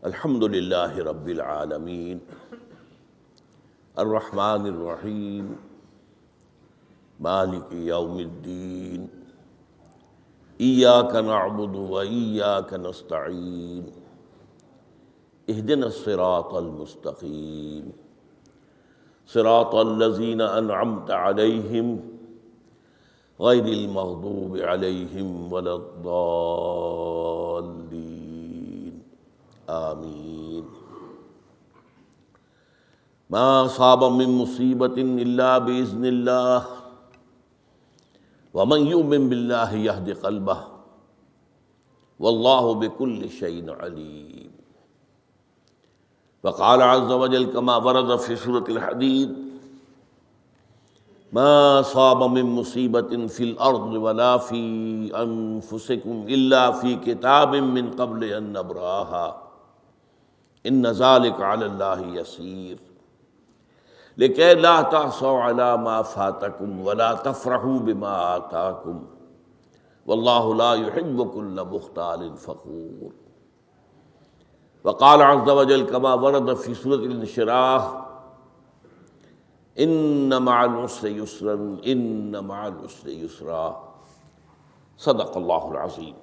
الحمد للہ رب العالمین الرحمن الرحیم مالک یوم الدین ایاک نعبد و ایاک نستعین اہدنا الصراط المستقیم صراط الذین انعمت علیہم غیر المغضوب علیہم ولا الضالین آمین۔ ما اصاب من مصیبت الا باذن اللہ ومن یؤمن باللہ یہد قلبہ واللہ بکل شیء علیم۔ وقال عز وجل كما ورد في سورة الحديد ما أصاب من مصيبة في الأرض ولا في أنفسكم إلا في كتاب من قبل أن نبرأها إن ذلك على الله يسير لكي لا تعصوا على ما فاتكم ولا تفرحوا بما آتاكم والله لا يحب كل مختال فخور۔ وقال عز وجل كما ورد في سورة الانشراح إن مع العسر يسرا إن مع العسر يسرا صدق الله العظيم۔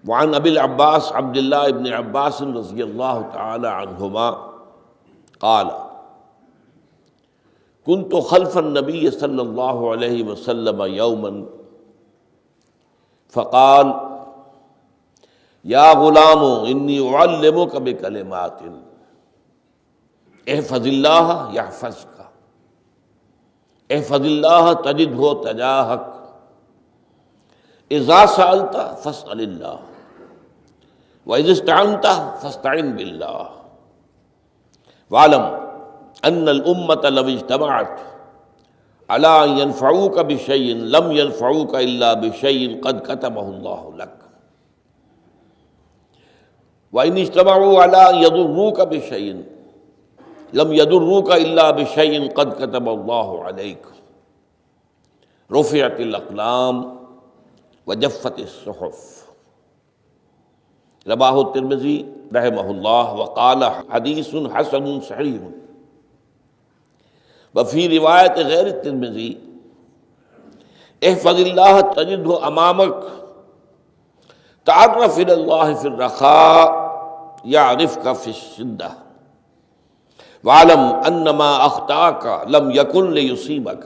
وعن أبي العباس عبد الله بن عباس رضي الله تعالى عنهما قال كنت خلف النبي صلى الله عليه وسلم يوما فقال یا غلام انی اعلمک بکلمات احفظ اللہ یحفظک احفظ اللہ تجدہ تجاہک اذا سألت فاسأل اللہ واذا استعنت فاستعن باللہ واعلم ان الامة لو اجتمعت على ان ينفعوك بشيء لم ينفعوك الا بشيء قد كتبه الله لك وَإِنِ اجْتَمَعُوا عَلَىٰ أَن يَضُرُّوكَ بِشَيْءٍ لَمْ يَضُرُّوكَ إِلَّا بِشَيْءٍ قَدْ كَتَبَ اللَّهُ عَلَيْكَ رُفِعَتِ الْأَقْلَامُ وَجَفَّتِ الصُّحُفُ۔ رواہ الترمذی رحمہ اللہ وقال حدیث حسن صحیح۔ وفی روایت غیر الترمذی احفظ اللہ تجدہ امامک تعرف إلى الله في الرخاء يعرفك في الشدة واعلم أن ما أخطأك لم يكن ليصيبك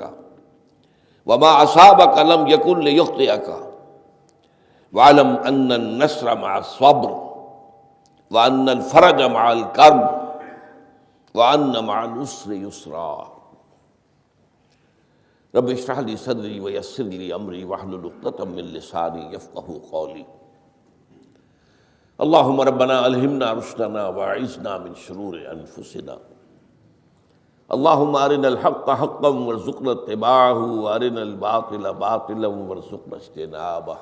وما أصابك لم يكن ليخطئك واعلم أن النصر مع الصبر وأن الفرج مع الكرب وأن مع العسر يسرا۔ رب اشرح لي صدري ويسر لي أمري واحلل عقدة من لساني يفقهوا قولي۔ اللہم ربنا الہمنا رشدنا واعذنا من شرور انفسنا اللہم ارنا الحق حقا وارزقنا اتباعہ وارنا الباطل باطلا وارزقنا اجتنابہ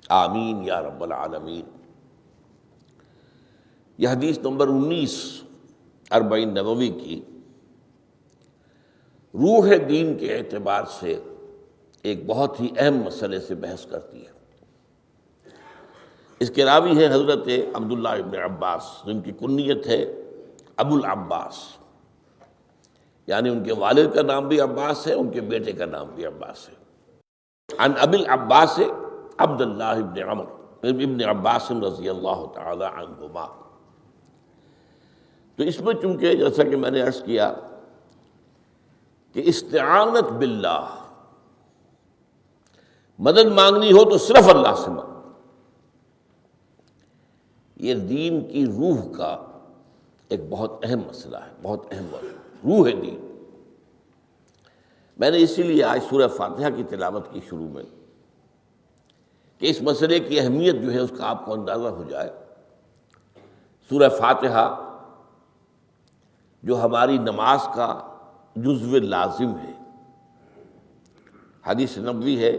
آمین یا رب العالمین۔ یہ حدیث نمبر 19 اربعین نبوی کی روح دین کے اعتبار سے ایک بہت ہی اہم مسئلے سے بحث کرتی ہے۔ اس کے راوی ہے حضرت عبداللہ ابن عباس، جن کی کنیت ہے ابو العباس، یعنی ان کے والد کا نام بھی عباس ہے، ان کے بیٹے کا نام بھی عباس ہے۔ عن ابی العباس عبداللہ ابن عمر ابن عباس رضی اللہ تعالی عنہما۔ تو اس میں چونکہ جیسا کہ میں نے عرض کیا کہ استعانت باللہ، مدد مانگنی ہو تو صرف اللہ سے مانگ، یہ دین کی روح کا ایک بہت اہم مسئلہ ہے، بہت اہم مسئلہ، روح دین۔ میں نے اسی لیے آج سورہ فاتحہ کی تلاوت کی شروع میں کہ اس مسئلے کی اہمیت جو ہے اس کا آپ کو اندازہ ہو جائے۔ سورہ فاتحہ جو ہماری نماز کا جزو لازم ہے، حدیث نبوی ہے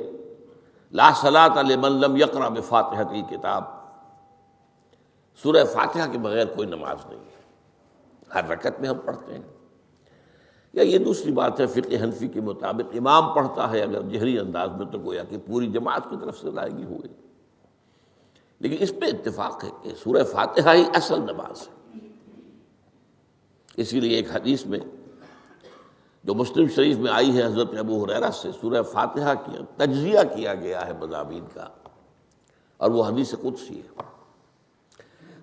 لا صلاۃ لمن لم یقرأ بفاتحۃ الکتاب، سورہ فاتحہ کے بغیر کوئی نماز نہیں ہے، ہر رکعت میں ہم پڑھتے ہیں۔ یا یہ دوسری بات ہے، فقہ حنفی کے مطابق امام پڑھتا ہے اگر جہری انداز میں تو گویا کہ پوری جماعت کی طرف سے ادائیگی ہوئی۔ لیکن اس پہ اتفاق ہے کہ سورہ فاتحہ ہی اصل نماز ہے۔ اسی لیے ایک حدیث میں جو مسلم شریف میں آئی ہے حضرت ابو ہریرہ سے، سورہ فاتحہ کی تجزیہ کیا گیا ہے مضامین کا، اور وہ حدیث قدسی ہے۔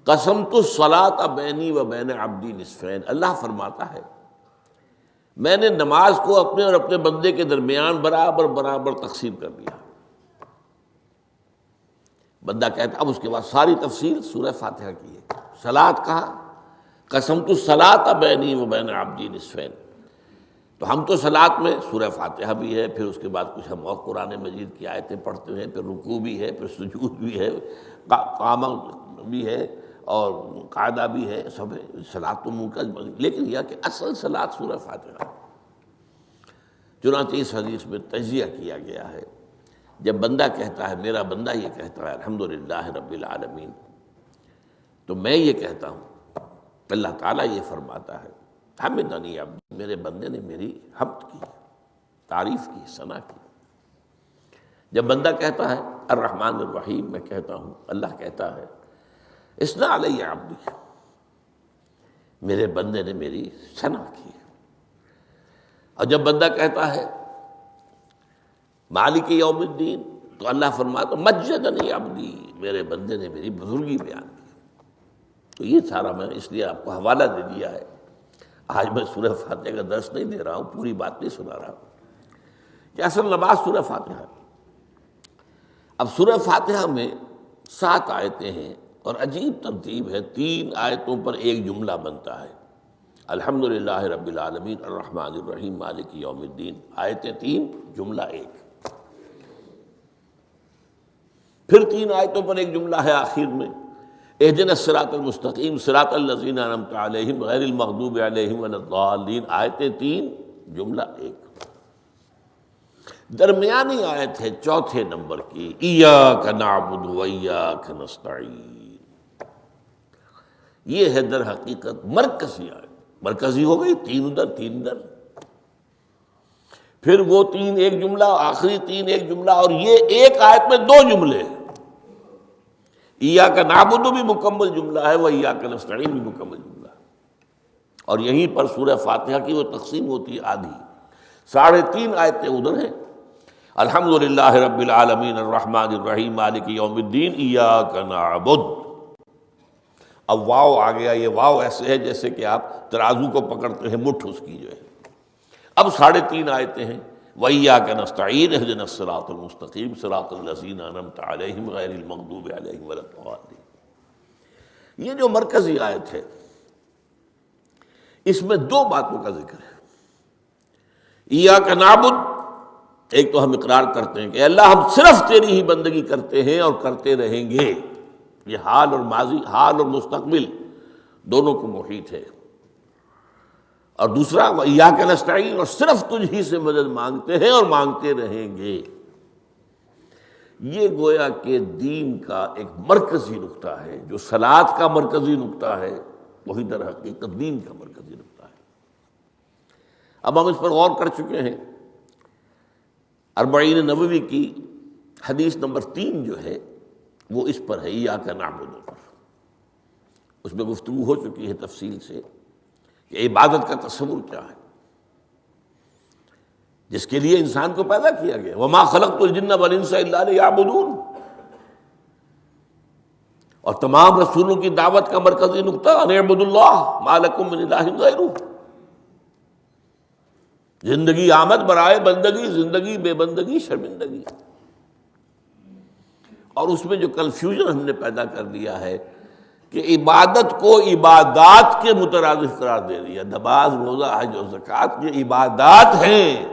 قسمت الصلاۃ بینی و بین عبدی نصفین، اللہ فرماتا ہے میں نے نماز کو اپنے اور اپنے بندے کے درمیان برابر برابر تقسیم کر دیا۔ بندہ کہتا، اب اس کے بعد ساری تفصیل سورہ فاتحہ کی ہے۔ صلاۃ کہا، قسمت الصلاۃ بینی و بین عبدی نصفین، تو ہم تو صلاۃ میں سورہ فاتحہ بھی ہے، پھر اس کے بعد کچھ ہم اور قرآن مجید کی آیتیں پڑھتے ہیں، پھر رکوع بھی ہے، پھر سجود بھی ہے، قیام بھی ہے اور قاعدہ بھی ہے، سب ہے۔ صلاۃ تو منہ کا، لیکن یہ کہ اصل صلاۃ سورہ فاتحہ۔ چنانچہ اس حدیث میں تجزیہ کیا گیا ہے، جب بندہ کہتا ہے، میرا بندہ یہ کہتا ہے الحمدللہ رب العالمین، تو میں یہ کہتا ہوں، اللہ تعالیٰ یہ فرماتا ہے حمدنی عبدی، میرے بندے نے میری حمد کی، تعریف کی، ثنا کی۔ جب بندہ کہتا ہے الرحمن الرحیم، میں کہتا ہوں، اللہ کہتا ہے اثنا علی عبدی، میرے بندے نے میری ثنا کی۔ اور جب بندہ کہتا ہے مالک یوم الدین، تو اللہ فرماتا مجدنی عبدی، میرے بندے نے میری بزرگی بیان کی۔ تو یہ سارا میں اس لیے آپ کو حوالہ دے دیا ہے۔ آج میں سورہ فاتحہ کا درس نہیں دے رہا ہوں، پوری بات نہیں سنا رہا ہوں کہ اصل نماز سورہ فاتحہ۔ اب سورہ فاتحہ میں 7 آیتیں ہیں، اور عجیب ترتیب ہے، 3 آیتوں پر ایک جملہ بنتا ہے۔ الحمدللہ رب العالمین الرحمن الرحیم مالک یوم الدین، آیتیں 3، جملہ 1۔ پھر 3 آیتوں پر ایک جملہ ہے آخر میں، اہدنا الصراط المستقیم صراط الذین انعمت علیہم غیر المغضوب علیہم ولا الضالین، آیتیں 3، جملہ 1۔ درمیانی آیت ہے 4 نمبر کی، ایاک نعبد و ایاک نستعین۔ یہ ہے در حقیقت مرکزی آیت، مرکزی ہو گئی، 3 ادھر 3 ادھر، پھر وہ 3 ایک جملہ، آخری 3 ایک جملہ، اور یہ ایک آیت میں 2 جملے۔ ایاک نعبد بھی مکمل جملہ ہے، و ایاک نستعین بھی مکمل جملہ ہے، اور یہیں پر سورہ فاتحہ کی وہ تقسیم ہوتی ہے آدھی۔ 3.5 آیتیں ادھر ہیں، الحمدللہ رب العالمین الرحمن الرحیم مالک یوم الدین ایاک نعبد۔ اب واو آ گیا، یہ واو ایسے ہے جیسے کہ آپ ترازو کو پکڑتے ہیں، مٹھ اس کی جو ہے۔ اب 3.5 آیتیں ہیں، وَإِيَّاكَ نَسْتَعِينُ اهْدِنَا الصِّرَاطَ الْمُسْتَقِيمَ صِرَاطَ الَّذِينَ أَنْعَمْتَ عَلَيْهِمْ غَيْرِ الْمَغْضُوبِ عَلَيْهِمْ وَلَا الضَّالِّينَ۔ یہ جو مرکزی آیت ہے، اس میں 2 باتوں کا ذکر ہے۔ ایاک نعبد، ایک تو ہم اقرار کرتے ہیں کہ اللہ ہم صرف تیری ہی بندگی کرتے ہیں اور کرتے رہیں گے، یہ حال اور ماضی، حال اور مستقبل دونوں کو محیط ہے۔ اور دوسرا ایاک نستعین، اور صرف تجھ ہی سے مدد مانگتے ہیں اور مانگتے رہیں گے۔ یہ گویا کہ دین کا ایک مرکزی نقطہ ہے، جو صلاۃ کا مرکزی نقطہ ہے، وہی در حقیقت دین کا مرکزی نقطہ ہے۔ اب ہم اس پر غور کر چکے ہیں، 40 نبوی کی حدیث نمبر 3 جو ہے وہ اس پر ہے، ایاک نعبد پر۔ اس میں گفتگو ہو چکی ہے تفصیل سے کہ عبادت کا تصور کیا ہے، جس کے لیے انسان کو پیدا کیا گیا، وما خلقت الجن والانس الا لیعبدون۔ اور تمام رسولوں کی دعوت کا مرکزی نقطہ ان اعبدوا اللہ ما لکم من الہ غیرہ۔ زندگی آمد برائے بندگی، زندگی بے بندگی شرمندگی۔ اور اس میں جو کنفیوژن ہم نے پیدا کر دیا ہے کہ عبادت کو عبادات کے مترادف قرار دے دیا، نماز روزہ حج اور زکوٰۃ یہ عبادات ہیں،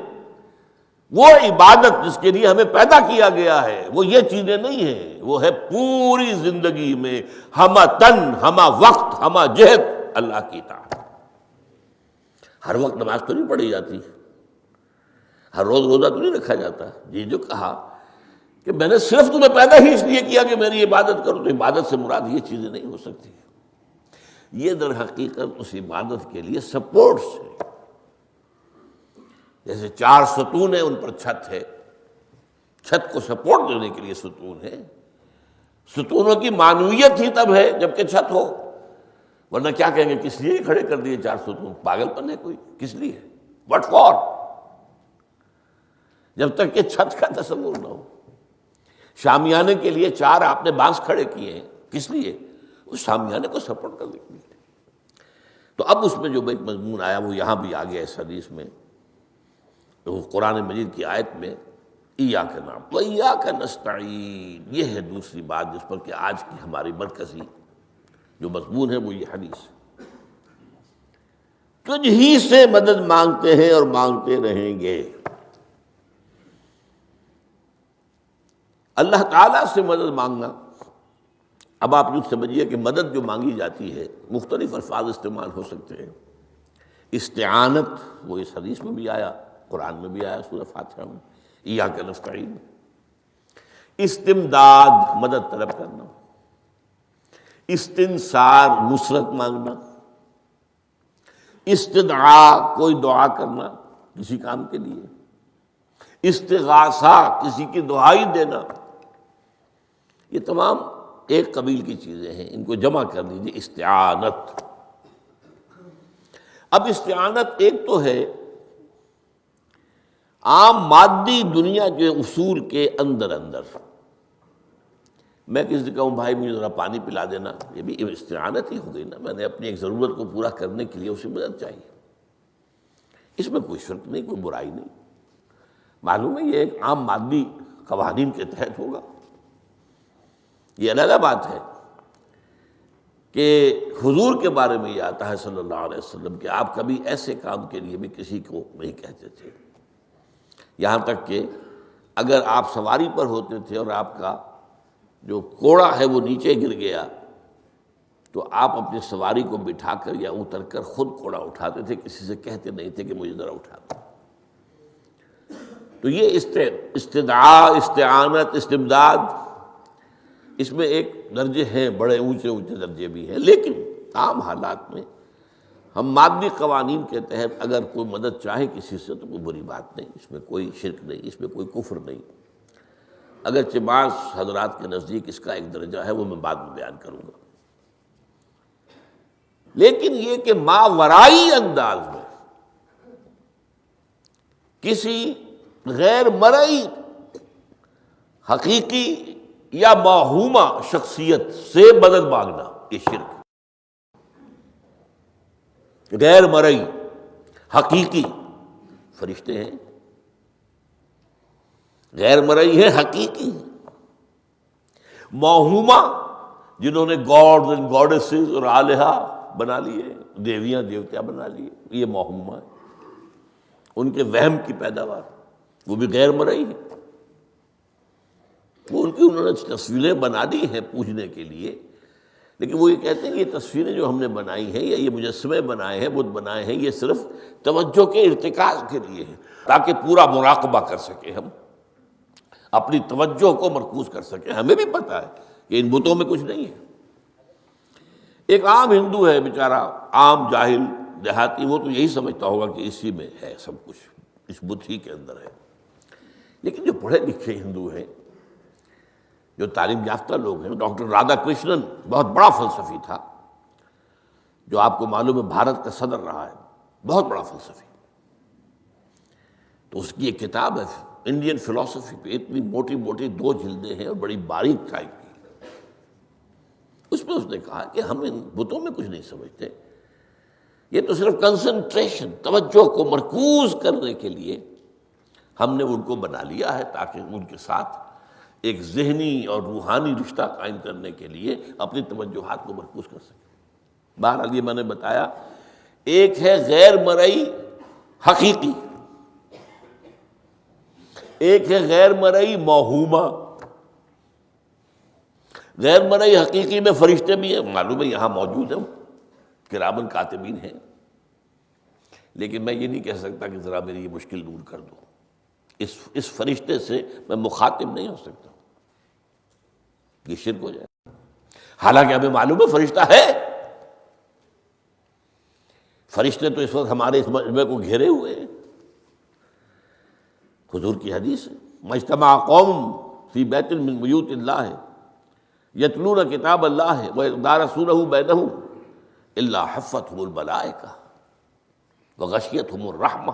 وہ عبادت جس کے لیے ہمیں پیدا کیا گیا ہے وہ یہ چیزیں نہیں ہیں، وہ ہے پوری زندگی میں ہمہ تن ہمہ وقت ہمہ جہت اللہ کی اطاعت۔ ہر وقت نماز تو نہیں پڑھی جاتی، ہر روز روزہ تو نہیں رکھا جاتا۔ یہ جو کہا کہ میں نے صرف تمہیں پیدا ہی اس لیے کیا کہ میری عبادت کرو، تو عبادت سے مراد یہ چیزیں نہیں ہو سکتی۔ یہ در حقیقت اس عبادت کے لیے سپورٹس ہے، جیسے 4 ستون ہیں، ان پر چھت ہے، چھت کو سپورٹ دینے کے لیے ستون ہے، ستونوں کی معنویت ہی تب ہے جب کہ چھت ہو، ورنہ کیا کہیں گے کس لیے کھڑے کر دیے 4 ستون، پاگل پن ہے کوئی، کس لیے، واٹ فار، جب تک کہ چھت کا تصور نہ ہو۔ شامیانے کے لیے 4 آپ نے بانس کھڑے کیے ہیں، کس لیے، اس شامیانے کو سپورٹ کرنے کے لیے۔ تو اب اس میں جو ایک مضمون آیا وہ یہاں بھی آ گیا اس حدیث میں، تو قرآن مجید کی آیت میں ایاک نعبد و ایاک نستعین، یہ ہے دوسری بات جس پر کہ آج کی ہماری مرکزی جو مضمون ہے وہ یہ حدیث، تجھ ہی سے مدد مانگتے ہیں اور مانگتے رہیں گے۔ اللہ تعالیٰ سے مدد مانگنا، اب آپ یوں سمجھیے کہ مدد جو مانگی جاتی ہے مختلف الفاظ استعمال ہو سکتے ہیں۔ استعانت وہ اس حدیث میں بھی آیا، قرآن میں بھی آیا سورہ فاتحہ میں، ایاک نستعین۔ استمداد مدد طلب کرنا، استنصار نصرت مانگنا، استدعاء کوئی دعا کرنا کسی کام کے لیے، استغاثہ کسی کی دعائی دینا، یہ تمام ایک قبیل کی چیزیں ہیں، ان کو جمع کر لیجیے استعانت۔ اب استعانت ایک تو ہے عام مادی دنیا کے اصول کے اندر، میں کسی سے کہوں بھائی مجھے ذرا پانی پلا دینا، یہ بھی استعانت ہی ہو گئی نا، میں نے اپنی ایک ضرورت کو پورا کرنے کے لیے اسے مدد چاہیے، اس میں کوئی شرک نہیں، کوئی برائی نہیں، معلوم ہے یہ ایک عام مادی قوانین کے تحت ہوگا۔ یہ علیحدہ بات ہے کہ حضور کے بارے میں یہ آتا ہے صلی اللہ علیہ وسلم کہ آپ کبھی ایسے کام کے لیے بھی کسی کو نہیں کہتے تھے، یہاں تک کہ اگر آپ سواری پر ہوتے تھے اور آپ کا جو کوڑا ہے وہ نیچے گر گیا تو آپ اپنی سواری کو بٹھا کر یا اتر کر خود کوڑا اٹھاتے تھے، کسی سے کہتے نہیں تھے کہ مجھے ذرا اٹھا دو۔ تو یہ استدعاء، استعانت، استمداد، اس میں ایک درجے ہیں، بڑے اونچے درجے بھی ہیں، لیکن عام حالات میں ہم مادی قوانین کے تحت اگر کوئی مدد چاہے کسی سے تو کوئی بری بات نہیں، اس میں کوئی شرک نہیں، اس میں کوئی کفر نہیں، اگرچہ بعض حضرات کے نزدیک اس کا ایک درجہ ہے وہ میں بعد میں بیان کروں گا، لیکن یہ کہ ماورائی انداز میں کسی غیر مرئی حقیقی یا موہومہ شخصیت سے مدد مانگنا، یہ شرک۔ غیر مرئی حقیقی فرشتے ہیں، غیر مرئی ہے حقیقی، موہومہ جنہوں نے گاڈز اینڈ گاڈیسز اور آلہہ بنا لیے، دیویاں دیوتیا بنا لیے، یہ موہومہ ہے، ان کے وہم کی پیداوار، وہ بھی غیر مرئی ہے، وہ انہوں نے تصویریں بنا دی ہیں پوجنے کے لیے، لیکن وہ یہ کہتے ہیں کہ یہ تصویریں جو ہم نے بنائی ہیں یا یہ مجسمے بنائے ہیں، بت بنائے ہیں، یہ صرف توجہ کے ارتکاز کے لیے ہے، تاکہ پورا مراقبہ کر سکیں، ہم اپنی توجہ کو مرکوز کر سکیں۔ ہمیں بھی پتہ ہے کہ ان بتوں میں کچھ نہیں ہے۔ ایک عام ہندو ہے بیچارہ، عام جاہل دیہاتی، وہ تو یہی سمجھتا ہوگا کہ اسی میں ہے سب کچھ، اس بت ہی کے اندر ہے، لیکن جو پڑھے لکھے ہندو ہیں، جو تعلیم یافتہ لوگ ہیں، ڈاکٹر رادھا کرشنن بہت بڑا فلسفی تھا، جو آپ کو معلوم ہے بھارت کا صدر رہا ہے، بہت بڑا فلسفی، تو اس کی ایک کتاب ہے انڈین فلسفی پہ، اتنی موٹی موٹی 2 جلدیں ہیں اور بڑی باریک ٹائپ کی، اس میں اس نے کہا کہ ہم ان بتوں میں کچھ نہیں سمجھتے، یہ تو صرف کنسنٹریشن، توجہ کو مرکوز کرنے کے لیے ہم نے ان کو بنا لیا ہے، تاکہ ان کے ساتھ ایک ذہنی اور روحانی رشتہ قائم کرنے کے لیے اپنی توجہات کو مرکوز کر سکیں۔ بہرحال یہ میں نے بتایا، ایک ہے غیر مرئی حقیقی، ایک ہے غیر مرئی موہومہ۔ غیر مرئی حقیقی میں فرشتے بھی ہیں، معلوم ہے یہاں موجود ہیں، کرامن کاتبین ہیں، لیکن میں یہ نہیں کہہ سکتا کہ ذرا میری یہ مشکل دور کر دو، اس فرشتے سے میں مخاطب نہیں ہو سکتا، یہ شرک ہو جائے، حالانکہ ہمیں معلوم ہے فرشتہ ہے، فرشتے تو اس وقت ہمارے اس مجمع کو گھیرے ہوئے ہیں، حضور کی حدیث ہے، مجتمع قوم فی بیت من بیوت اللہ ہے یتلون کتاب اللہ ویدارسونہ بینہم الا حفتہم الملائکہ وغشیتہم الرحمہ.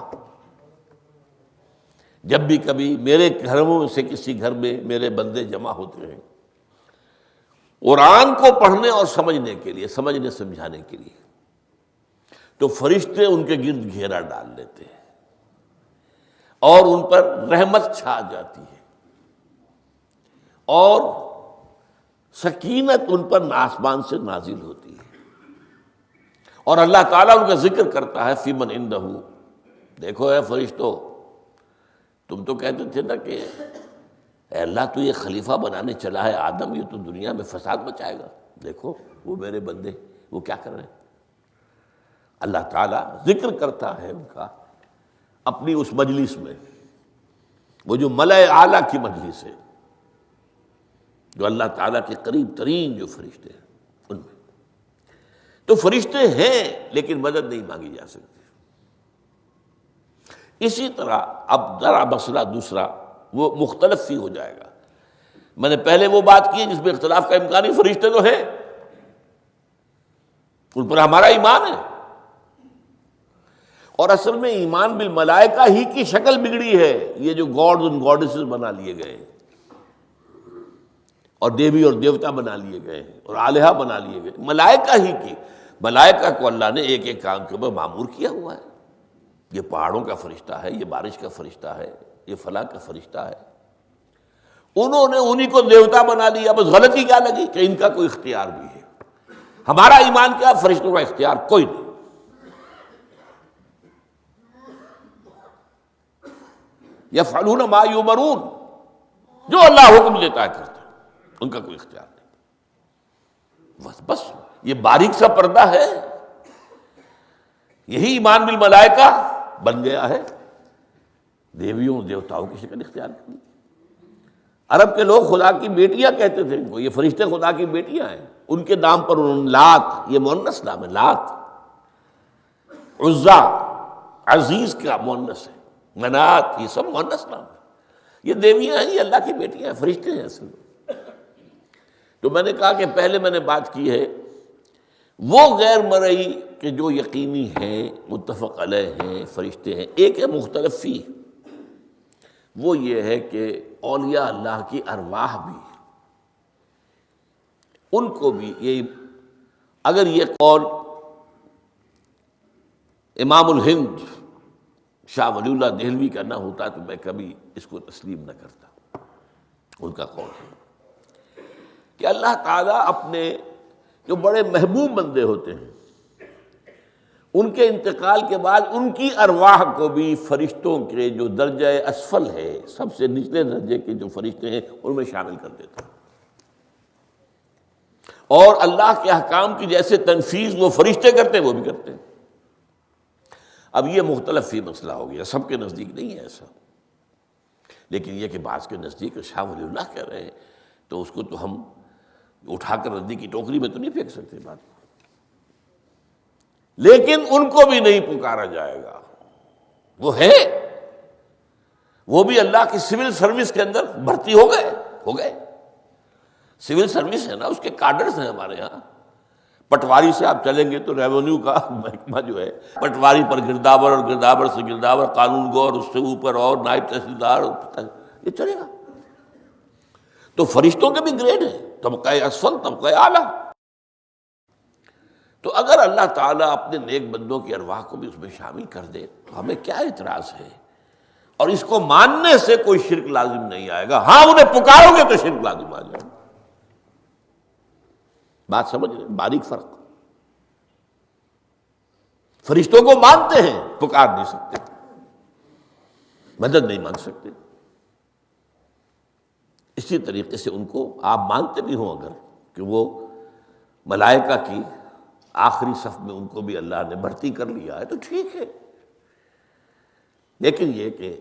جب بھی کبھی میرے گھروں میں سے کسی گھر میں میرے بندے جمع ہوتے ہیں قرآن کو پڑھنے اور سمجھنے کے لیے، سمجھنے سمجھانے کے لیے، تو فرشتے ان کے گرد گھیرا ڈال لیتے ہیں اور ان پر رحمت چھا جاتی ہے اور سکینت ان پر آسمان سے نازل ہوتی ہے. اور اللہ تعالیٰ ان کا ذکر کرتا ہے فی من عندہ. دیکھو اے فرشتو، تم تو کہتے تھے نا کہ اے اللہ تو یہ خلیفہ بنانے چلا ہے آدم، یہ تو دنیا میں فساد مچائے گا. دیکھو وہ میرے بندے وہ کیا کر رہے ہیں. اللہ تعالیٰ ذکر کرتا ہے ان کا اپنی اس مجلس میں، وہ جو ملأ اعلیٰ کی مجلس ہے، جو اللہ تعالیٰ کے قریب ترین جو فرشتے ہیں ان میں. تو فرشتے ہیں لیکن مدد نہیں مانگی جا سکتی. اسی طرح اب ذرا مسئلہ دوسرا وہ مختلف ہی ہو جائے گا. میں نے پہلے وہ بات کی جس میں اختلاف کا امکان ہی، فرشتے تو ہیں، ان پر ہمارا ایمان ہے، اور اصل میں ایمان بالملائکہ ہی کی شکل بگڑی ہے. یہ جو گاڈز اور گاڈیسز بنا لیے گئے ہیں اور دیوی اور دیوتا بنا لیے گئے ہیں اور آلہہ بنا لیے گئے، ملائکہ ہی کی. ملائکہ کو اللہ نے ایک ایک کام کے اوپر معمور کیا ہوا ہے. یہ پہاڑوں کا فرشتہ ہے، یہ بارش کا فرشتہ ہے، یہ فلاں کا فرشتہ ہے. انہوں نے انہی کو دیوتا بنا لیا. بس غلطی کیا لگی کہ ان کا کوئی اختیار بھی ہے. ہمارا ایمان کیا، فرشتوں کا اختیار کوئی نہیں. یفعلون ما یؤمرون، جو اللہ حکم دیتا ہے کرتے ہیں، ان کا کوئی اختیار نہیں. بس یہ باریک سا پردہ ہے. یہی ایمان بالملائکہ بن گیا ہے. دیویوں دیوتاؤں کی شکل اختیار کی. عرب کے لوگ خدا کی بیٹیاں کہتے تھے ان کو. یہ فرشتے خدا کی بیٹیاں ہیں. ان کے نام پر انہوں نے لات، یہ مؤنث نام ہے، لات، عزا عزیز کا مؤنث ہے، منات یہ سب مؤنث نام ہے. یہ دیویاں ہیں، یہ اللہ کی بیٹیاں ہیں، فرشتے ہیں اصل میں. تو میں نے کہا کہ پہلے میں نے بات کی ہے وہ غیر مرئی کہ جو یقینی ہیں، متفق علیہ ہیں، فرشتے ہیں. ایک ہے مختلف فی، وہ یہ ہے کہ اولیاء اللہ کی ارواح بھی، ان کو بھی یہ، اگر یہ قول امام الہند شاہ ولی اللہ دہلوی کا نہ ہوتا تو میں کبھی اس کو تسلیم نہ کرتا. ان کا قول ہے کہ اللہ تعالیٰ اپنے جو بڑے محبوب بندے ہوتے ہیں ان کے انتقال کے بعد ان کی ارواح کو بھی فرشتوں کے جو درجہ اسفل ہے، سب سے نچلے درجے کے جو فرشتے ہیں، ان میں شامل کر دیتا ہے. اور اللہ کے احکام کی جیسے تنفیذ وہ فرشتے کرتے ہیں وہ بھی کرتے ہیں. اب یہ مختلف ہی مسئلہ ہو گیا، سب کے نزدیک نہیں ہے ایسا، لیکن یہ کہ بعض کے نزدیک شاہ ولی اللہ کہہ رہے ہیں تو اس کو تو ہم اٹھا کر ردی کی ٹوکری میں تو نہیں پھینک سکتے بات. لیکن ان کو بھی نہیں پکارا جائے گا. وہ ہے، وہ بھی اللہ کی سول سروس کے اندر بھرتی ہو گئے. سول سروس ہے نا، اس کے کارڈرز ہیں ہمارے ہاں. پٹواری سے آپ چلیں گے تو ریونیو کا محکمہ جو ہے، پٹواری پر گرداور اور گرداور سے گرداور، قانون گو اور اس سے اوپر اور نائب تحصیلدار، یہ چلے گا. تو فرشتوں کے بھی گریڈ ہیں، طبقہ اسفل، طبقہ اعلیٰ. تو اگر اللہ تعالیٰ اپنے نیک بندوں کی ارواح کو بھی اس میں شامل کر دے تو ہمیں کیا اعتراض ہے. اور اس کو ماننے سے کوئی شرک لازم نہیں آئے گا. ہاں انہیں پکارو گے تو شرک لازم آ جائے گا. بات سمجھ رہے؟ باریک فرق. فرشتوں کو مانتے ہیں، پکار نہیں سکتے، مدد نہیں مانگ سکتے. اسی طریقے سے ان کو آپ مانتے بھی ہوں اگر کہ وہ ملائکہ کی آخری صف میں ان کو بھی اللہ نے بھرتی کر لیا ہے تو ٹھیک ہے. لیکن یہ کہ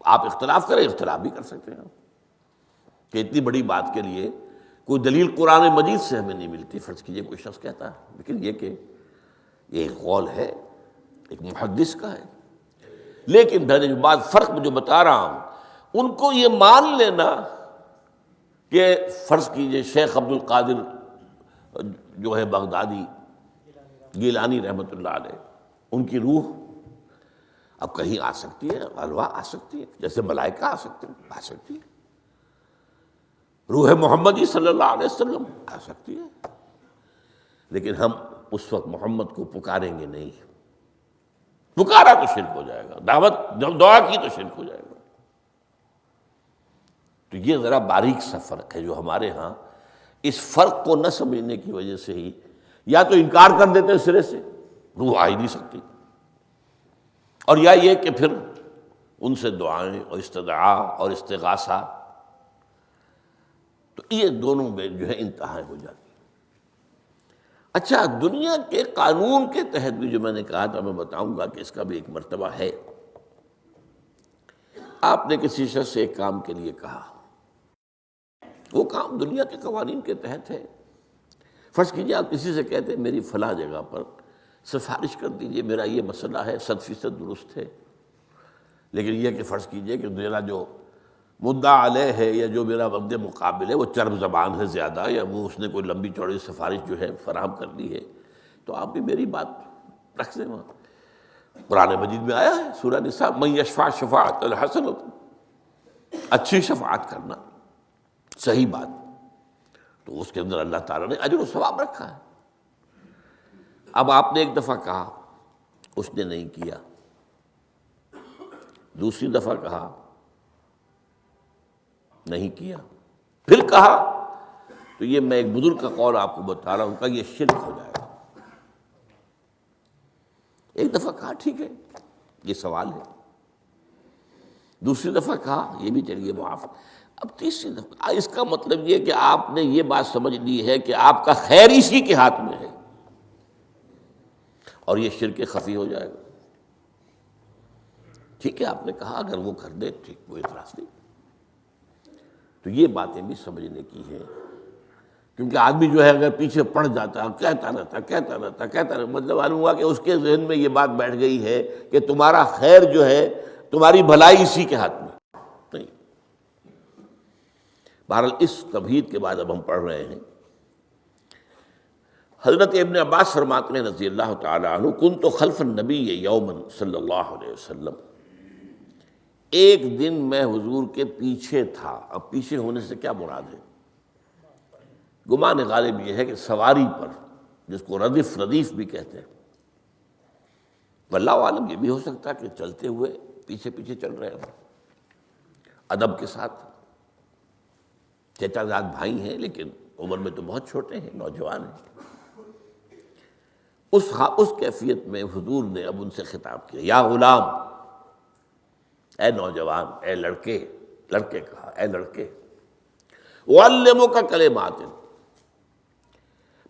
آپ اختلاف کریں، اختلاف بھی کر سکتے ہیں کہ اتنی بڑی بات کے لیے کوئی دلیل قرآن مجید سے ہمیں نہیں ملتی. فرض کیجئے کوئی شخص کہتا ہے، لیکن یہ کہ یہ ایک قول ہے، ایک محدث کا ہے. لیکن میں نے جو بات فرق جو بتا رہا ہوں، ان کو یہ مان لینا کہ فرض کیجئے شیخ عبد القادر جو ہے بغدادی گیلانی رحمۃ اللہ علیہ، ان کی روح اب کہیں آ سکتی ہے، الوا آ سکتی ہے، جیسے ملائکہ آ سکتے ہیں، آ سکتی ہے، روح محمدی صلی اللہ علیہ وسلم آ سکتی ہے، لیکن ہم اس وقت محمد کو پکاریں گے نہیں، پکارا تو شرک ہو جائے گا، دعوت دعا کی تو شرک ہو جائے گا۔ تو یہ ذرا باریک سا فرق ہے جو ہمارے ہاں اس فرق کو نہ سمجھنے کی وجہ سے ہی یا تو انکار کر دیتے سرے سے، روح آ ہی نہیں سکتی، اور یا یہ کہ پھر ان سے دعائیں اور استدعاء اور استغاثہ، تو یہ دونوں میں جو ہے انتہایں ہو جاتی ہیں۔ اچھا، دنیا کے قانون کے تحت بھی جو میں نے کہا تھا، میں بتاؤں گا کہ اس کا بھی ایک مرتبہ ہے۔ آپ نے کسی شخص سے ایک کام کے لیے کہا، وہ کام دنیا کے قوانین کے تحت ہے۔ فرض کیجیے آپ کسی سے کہتے ہیں میری فلاں جگہ پر سفارش کر دیجئے، میرا یہ مسئلہ ہے، 100% درست ہے، لیکن یہ کہ فرض کیجئے کہ میرا جو مدعا علیہ ہے یا جو میرا مد مقابل ہے وہ چرب زبان ہے زیادہ، یا وہ اس نے کوئی لمبی چوڑی سفارش جو ہے فراہم کر دی ہے، تو آپ بھی میری بات رکھ دیں وہاں۔ قرآن مجید میں آیا ہے سورہ نساء، من یشفع شفاعۃ الحسنۃ، اچھی شفاعت کرنا، صحیح بات، تو اس کے اندر اللہ تعالیٰ نے اجر و ثواب رکھا ہے۔ اب آپ نے ایک دفعہ کہا، اس نے نہیں کیا، دوسری دفعہ کہا، نہیں کیا، پھر کہا، تو یہ میں ایک بزرگ کا قول آپ کو بتا رہا ہوں کہ یہ شرک ہو جائے گا۔ ایک دفعہ کہا ٹھیک ہے، یہ سوال ہے، دوسری دفعہ کہا یہ بھی چلیے معاف، اب تیسری دفعہ، اس کا مطلب یہ کہ آپ نے یہ بات سمجھ لی ہے کہ آپ کا خیر اسی کے ہاتھ میں ہے، اور یہ شرک خفی ہو جائے گا۔ ٹھیک ہے، آپ نے کہا اگر وہ کر دے ٹھیک، کوئی اعتراض نہیں۔ تو یہ باتیں بھی سمجھنے کی ہیں، کیونکہ آدمی جو ہے اگر پیچھے پڑ جاتا ہے، کہتا رہتا، مطلب معلوم ہوا کہ اس کے ذہن میں یہ بات بیٹھ گئی ہے کہ تمہارا خیر جو ہے، تمہاری بھلائی اسی کے ہاتھ میں نہیں۔ بہرحال اس تمہید کے بعد اب ہم پڑھ رہے ہیں، حضرت ابن عباس فرماتے ہیں رضی اللہ تعالی عنہ، کنت خلف النبی یوما صلی اللہ علیہ وسلم، ایک دن میں حضور کے پیچھے تھا۔ اب پیچھے ہونے سے کیا مراد ہے؟ گمان غالب یہ ہے کہ سواری پر، جس کو ردیف بھی کہتے ہیں، واللہ عالم یہ بھی ہو سکتا ہے کہ چلتے ہوئے پیچھے پیچھے چل رہے ہیں، ادب کے ساتھ، چچا زاد بھائی ہیں لیکن عمر میں تو بہت چھوٹے ہیں، نوجوان ہیں۔ اس کیفیت میں حضور نے اب ان سے خطاب کیا، یا غلام، اے نوجوان، اے لڑکے کہا، اے لڑکے، اعلمک کلمات،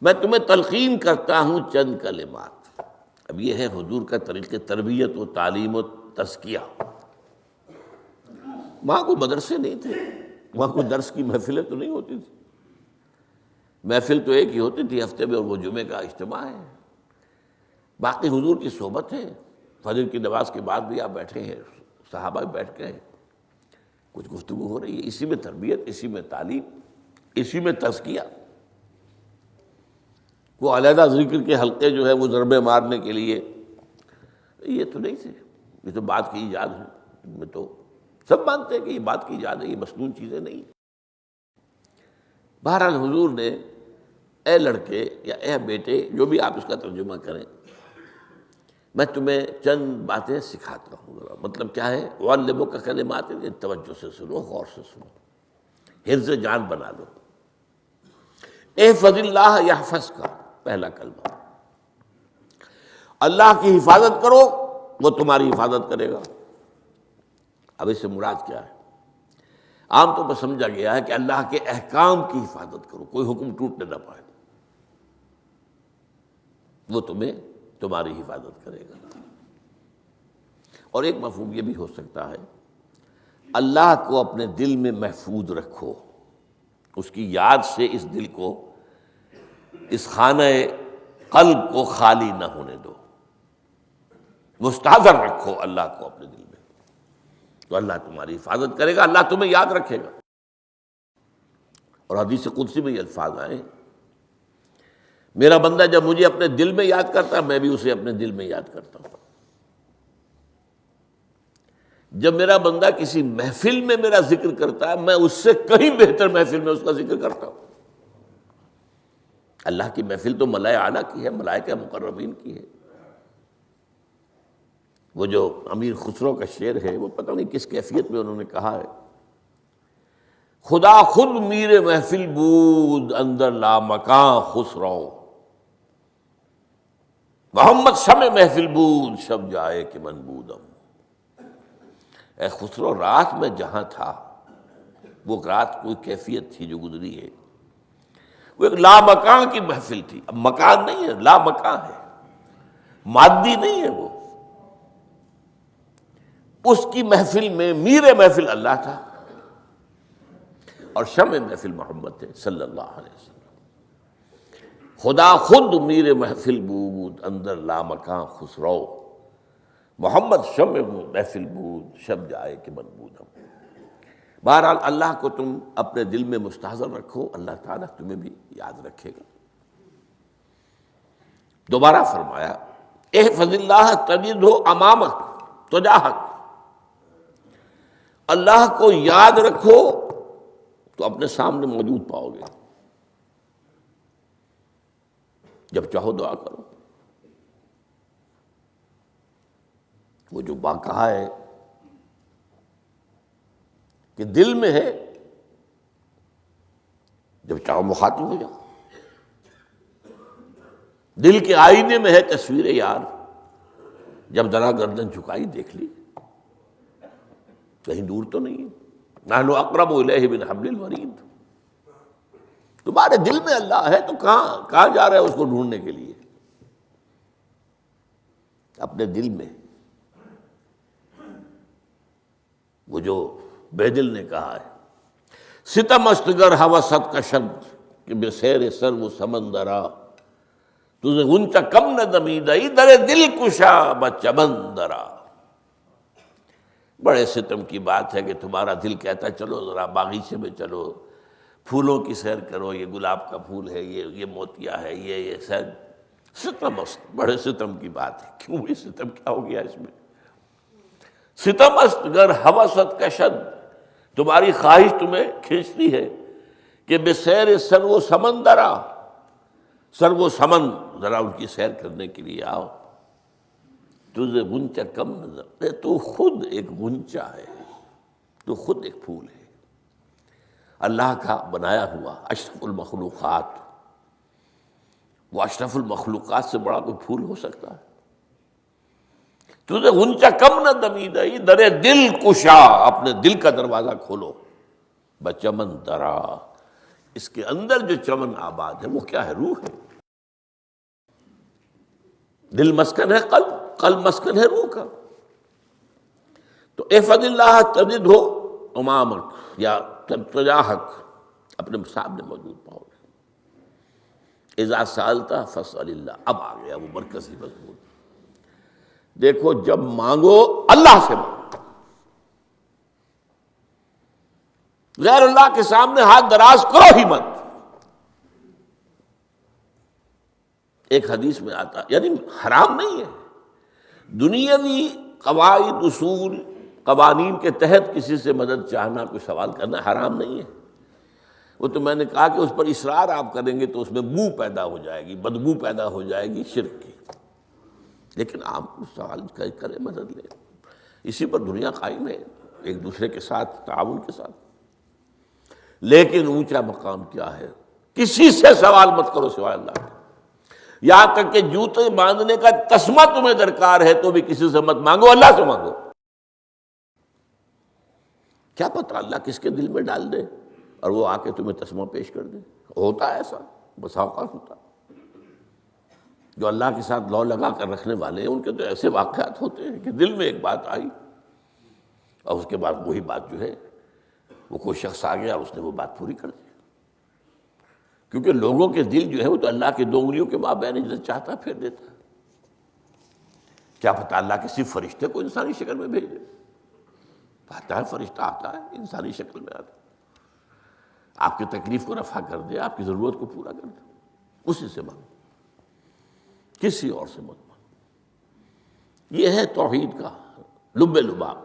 میں تمہیں تلقین کرتا ہوں چند کلمات۔ اب یہ ہے حضور کا طریقہ تربیت و تعلیم و تزکیہ۔ وہاں کوئی مدرسے نہیں تھے، وہاں کوئی درس کی محفلیں تو نہیں ہوتی تھی، محفل تو ایک ہی ہوتی تھی ہفتے میں، اور وہ جمعے کا اجتماع ہے، باقی حضور کی صحبت ہے، فجر کی نماز کے بعد بھی آپ بیٹھے ہیں، صحابہ بھی بیٹھ کے ہیں، کچھ گفتگو ہو رہی ہے، اسی میں تربیت، اسی میں تعلیم، اسی میں تزکیہ۔ وہ علیحدہ ذکر کے حلقے جو ہے وہ ضربے مارنے کے لیے یہ تو نہیں تھے، یہ تو بات کی ایجاد ہے، ان میں تو سب مانتے ہیں کہ یہ بات کی ایجاد ہے، یہ مسنون چیزیں نہیں۔ بہرحال حضور نے اے لڑکے یا اے بیٹے، جو بھی آپ اس کا ترجمہ کریں، میں تمہیں چند باتیں سکھاتا ہوں، مطلب کیا ہے، وعلمک کلمات، توجہ سے سنو، غور سے سنو، حفظ جان بنا لو۔ احفظ اللہ یحفظک، پہلا کلمہ، اللہ کی حفاظت کرو وہ تمہاری حفاظت کرے گا۔ اب اس سے مراد کیا ہے؟ عام طور پر سمجھا گیا ہے کہ اللہ کے احکام کی حفاظت کرو، کوئی حکم ٹوٹنے نہ پائے، وہ تمہاری حفاظت کرے گا۔ اور ایک مفہوم یہ بھی ہو سکتا ہے، اللہ کو اپنے دل میں محفوظ رکھو، اس کی یاد سے اس دل کو، اس خانہ قلب کو خالی نہ ہونے دو، مستحضر رکھو اللہ کو اپنے دل میں، تو اللہ تمہاری حفاظت کرے گا، اللہ تمہیں یاد رکھے گا۔ اور حدیث قدسی میں یہ الفاظ آئے ہیں، میرا بندہ جب مجھے اپنے دل میں یاد کرتا ہے میں بھی اسے اپنے دل میں یاد کرتا ہوں۔ جب میرا بندہ کسی محفل میں میرا ذکر کرتا ہے میں اس سے کہیں بہتر محفل میں اس کا ذکر کرتا ہوں۔ اللہ کی محفل تو ملائے اعلیٰ کی ہے، ملائکہ مقربین کی ہے۔ وہ جو امیر خسرو کا شعر ہے وہ پتہ نہیں کس کیفیت میں انہوں نے کہا ہے، خدا خود میر محفل بود اندر لامکاں خسرو، محمد شمع محفل بود شب جائے کہ من بودم۔ اے خسرو، رات میں جہاں تھا وہ رات کوئی کیفیت تھی جو گزری ہے، وہ ایک لامکاں کی محفل تھی۔ اب مکان نہیں ہے، لامکاں ہے، مادی نہیں ہے وہ۔ اس کی محفل میں میر محفل اللہ تھا اور شمع محفل محمد تھے صلی اللہ علیہ وسلم۔ خدا خود میر محفل بود اندر لامکاں خسرو، محمد شمع محفل بود شب جائے کہ من بودم۔ بہرحال اللہ کو تم اپنے دل میں مستحضر رکھو، اللہ تعالیٰ تمہیں بھی یاد رکھے گا۔ دوبارہ فرمایا احفظ اللہ تجدہ امامک تجاہک، اللہ کو یاد رکھو تو اپنے سامنے موجود پاؤ گے، جب چاہو دعا کرو۔ وہ جو بات کہا ہے کہ دل میں ہے، جب چاہو مخاطب ہو جاؤ۔ دل کے آئینے میں ہے تصویر یار، جب ذرا گردن جھکائی دیکھ لی، کہیں دور تو نہیں ہے۔ نحن اقرب الیہ من حبل الورید، تمہارے دل میں اللہ ہے تو کہاں جا رہے ہیں اس کو ڈھونڈنے کے لیے؟ اپنے دل میں۔ وہ جو بے دل نے کہا ہے ستم است گر ہوست کشد کہ بے سیر سر و سمندرا، تجھے غنچہ کم نہ دمیدئی در دل کشا بچمندرا۔ بڑے ستم کی بات ہے کہ تمہارا دل کہتا ہے چلو ذرا باغیچے میں چلو، پھولوں کی سیر کرو، یہ گلاب کا پھول ہے، یہ موتیا ہے، یہ سیر۔ ستم است، بڑے ستم کی بات ہے۔ کیوں یہ ستم کیا ہو گیا اس میں؟ ستم است گر ہوست کشد، تمہاری خواہش تمہیں کھینچتی ہے کہ بے سیر سر و سمندرا، سر و سمن ذرا ان کی سیر کرنے کے لیے آؤ۔ تجھے غنچہ کم نظر، تو خود ایک غنچہ ہے، تو خود ایک پھول ہے، اللہ کا بنایا ہوا اشرف المخلوقات۔ وہ اشرف المخلوقات سے بڑا کوئی پھول ہو سکتا ہے؟ تجھے غنچہ کم نہ دمیدئی در دل کشا، اپنے دل کا دروازہ کھولو، بچمن درا، اس کے اندر جو چمن آباد ہے وہ کیا ہے؟ روح ہے۔ دل مسکن ہے قلب، قلب مسکن ہے روح کا۔ تو احفظ اللہ تجدہ امامک یا تجاہک، اپنے سامنے موجود پاؤ گے۔ اذا سألت فاسأل اللہ، اب آ گیا وہ مرکزی مضمون۔ دیکھو جب مانگو اللہ سے مانگو، غیر اللہ کے سامنے ہاتھ دراز کرو ہی مت۔ ایک حدیث میں آتا، یعنی حرام نہیں ہے، دنیاوی قواعد اصول قوانین کے تحت کسی سے مدد چاہنا، کوئی سوال کرنا حرام نہیں ہے۔ وہ تو میں نے کہا کہ اس پر اصرار آپ کریں گے تو اس میں بو پیدا ہو جائے گی، بدبو پیدا ہو جائے گی شرک کی، لیکن آپ سوال کریں، مدد لیں، اسی پر دنیا قائم ہے، ایک دوسرے کے ساتھ تعاون کے ساتھ۔ لیکن اونچا مقام کیا ہے؟ کسی سے سوال مت کرو سوائے اللہ کے، یہاں تک کہ جوتے باندھنے کا تسمہ تمہیں درکار ہے تو بھی کسی سے مت مانگو، اللہ سے مانگو۔ کیا پتہ اللہ کس کے دل میں ڈال دے اور وہ آ کے تمہیں تسمہ پیش کر دے۔ ہوتا ہے ایسا، بسا اوقات ہوتا ہے۔ جو اللہ کے ساتھ لو لگا کر رکھنے والے ہیں ان کے تو ایسے واقعات ہوتے ہیں کہ دل میں ایک بات آئی اور اس کے بعد وہی بات جو ہے وہ کوئی شخص آ گیا اور اس نے وہ بات پوری کر دی۔ کیونکہ لوگوں کے دل جو ہے وہ تو اللہ کے دو انگلیوں کے مابین جسے چاہتا پھیر دیتا ہے۔ کیا پتہ اللہ کسی فرشتے کو انسانی شکل میں بھیج دے؟ آتا ہے فرشتہ، آتا ہے انسانی شکل میں آتا ہے۔ آپ کی تکلیف کو رفع کر دے، آپ کی ضرورت کو پورا کر دے، اسی سے مانگو، کسی اور سے مت مانگو۔ یہ ہے توحید کا لب لباب۔